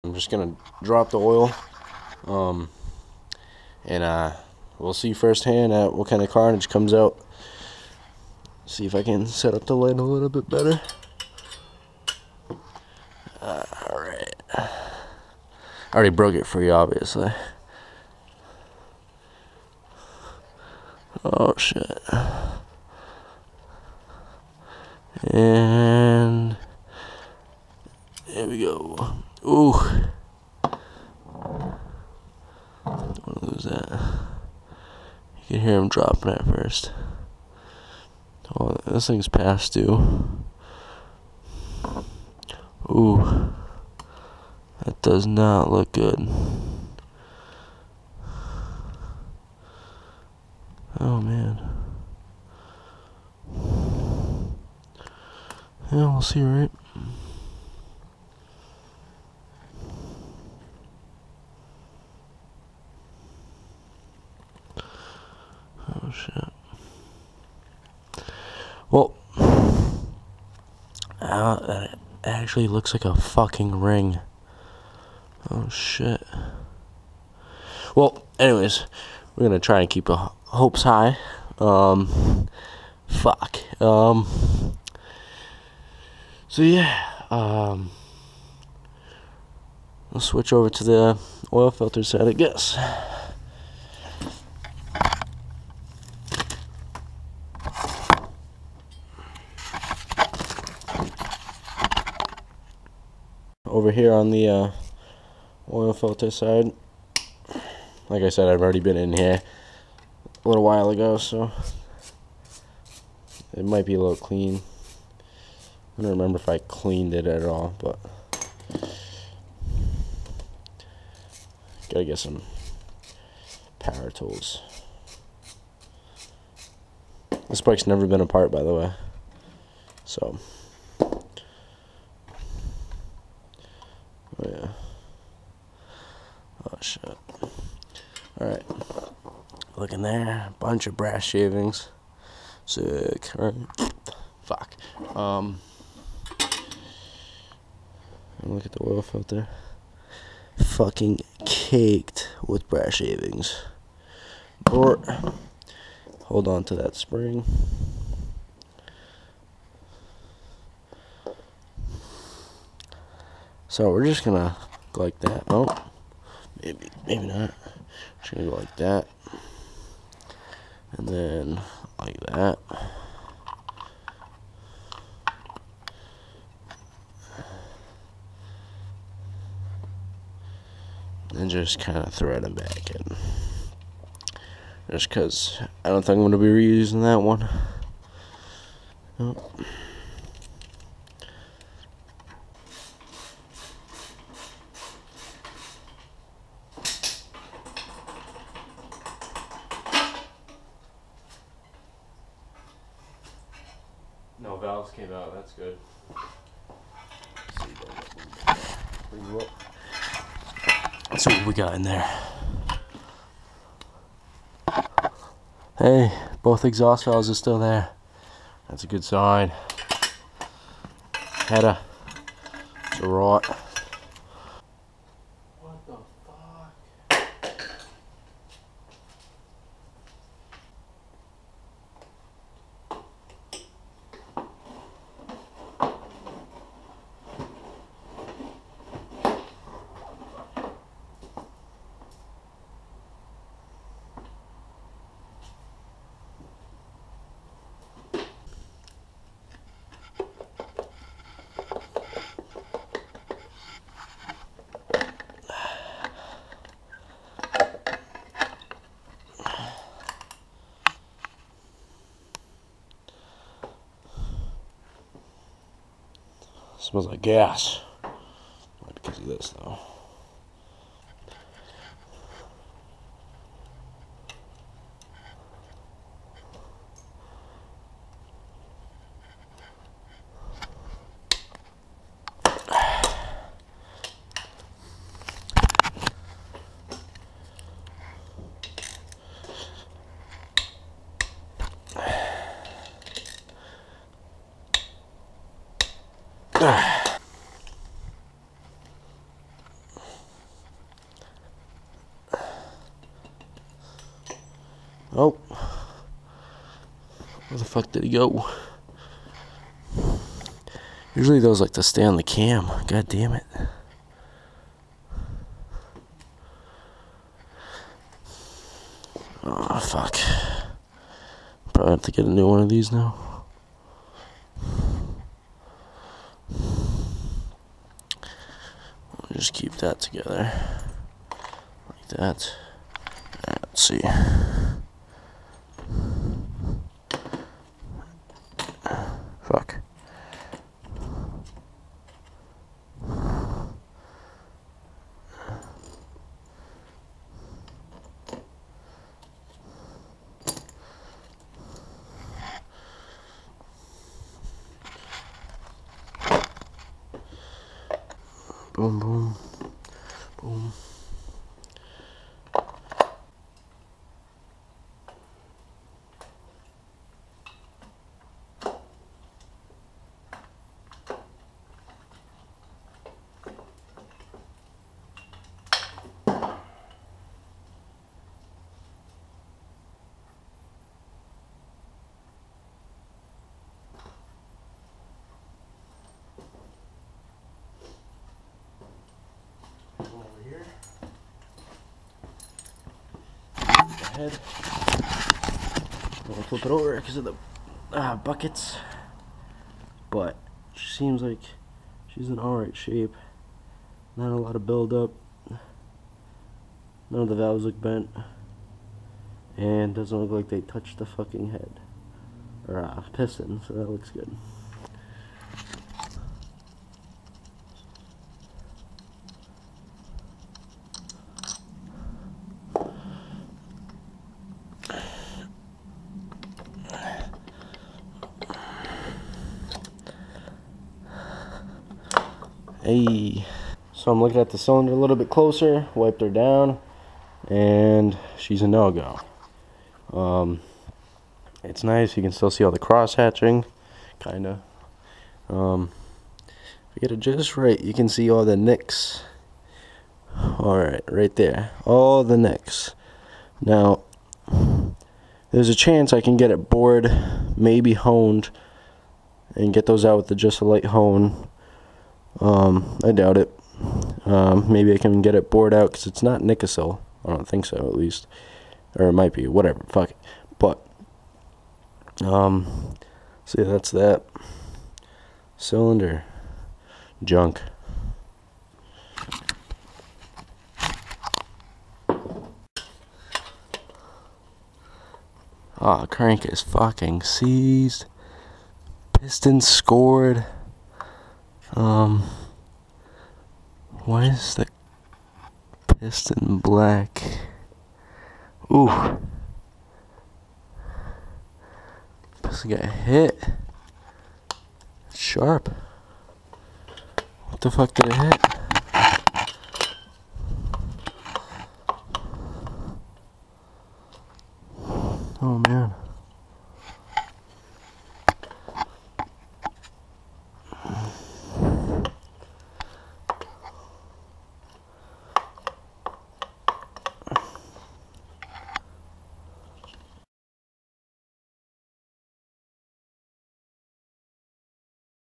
I'm just gonna drop the oil, and we'll see firsthand at what kind of carnage comes out. See if I can set up the light a little bit better. Alright. I already broke it for you, obviously. Oh shit. And there we go. Ooh. Don't want to lose that. You can hear him dropping at first. Oh, this thing's past due. Ooh. That does not look good. Oh man. Yeah, we'll see, right? Oh shit. Well, that actually looks like a fucking ring. Oh shit. Well, anyways, we're gonna try and keep hopes high. Fuck. So yeah, we'll switch over to the oil filter side, I guess. Over here on the oil filter side, like I said, I've already been in here a little while ago, so it might be a little clean. I don't remember if I cleaned it at all, but gotta get some power tools. This bike's never been apart, by the way, so oh yeah. Oh shit. Alright. Look in there. Bunch of brass shavings. Sick. Alright. Fuck. Look at the oil filter. Fucking caked with brass shavings. Or hold on to that spring. So we're just gonna go like that. Oh, maybe not. Just gonna go like that, and then like that. And just kind of thread them back in. Just because I don't think I'm going to be reusing that one. Nope. No valves came out, that's good. Let's see what we got in there. Hey, both exhaust valves are still there. That's a good sign. Header. It's alright. What the fuck? Smells like gas. Not because of this though. Where the fuck did he go? Usually those like to stay on the cam. God damn it. Oh, fuck. Probably have to get a new one of these now. I'll just keep that together. Like that. Alright, let's see. Fuck. Boom, boom, boom. Over here. Head. I'm gonna flip it over because of the buckets, but she seems like she's in alright shape. Not a lot of buildup. None of the valves look bent, and doesn't look like they touched the fucking head or piston, so that looks good. Hey, so I'm looking at the cylinder a little bit closer, wiped her down, and she's a no-go. It's nice, you can still see all the cross-hatching, kinda. If you get it just right, you can see all the nicks. Alright, right there, all the nicks. Now, there's a chance I can get it bored, maybe honed, and get those out with just a light hone. I doubt it. Maybe I can get it bored out because it's not Nickesil. I don't think so, at least. Or it might be, whatever, fuck it. But, so yeah, that's that. Cylinder. Junk. Ah, crank is fucking seized. Piston scored. Why is the piston black? Ooh. Piston got hit. Sharp. What the fuck did it hit?